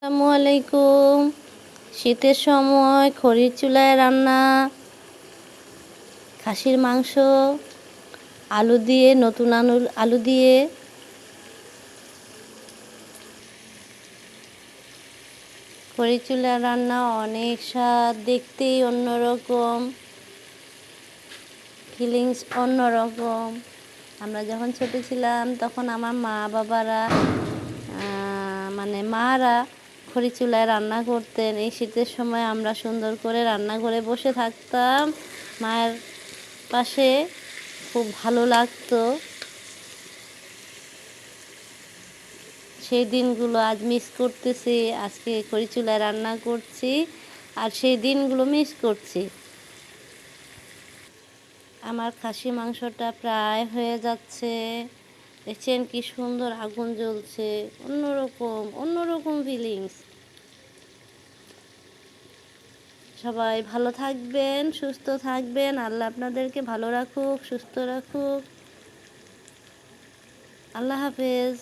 আসসালামু আলাইকুম। শীতের সময় খড়ির চুলায় রান্না খাসির মাংস আলু দিয়ে নতুন আলু দিয়ে খড়ির চুলায় রান্না অনেক স্বাদ, দেখতেই অন্যরকম, ফিলিংস অন্যরকম। আমরা যখন ছোট ছিলাম তখন আমার মা বাবারা মারা খড়ি চুলায় রান্না করতেন। এই শীতের সময় আমরা সুন্দর করে রান্না করে বসে থাকতাম মায়ের পাশে, খুব ভালো লাগতো। সেই দিনগুলো আজ মিস করতেছি। আজকে খড়ি চুলায় রান্না করছি আর সেই দিনগুলো মিস করছি। আমার খাসি মাংসটা প্রায় হয়ে যাচ্ছে। দেখছেন কি সুন্দর আগুন জ্বলছে, অন্যরকম ফিলিংস। সবাই ভালো থাকবেন, সুস্থ থাকবেন। আল্লাহ আপনাদেরকে ভালো রাখুক, সুস্থ রাখুক। আল্লাহ হাফেজ।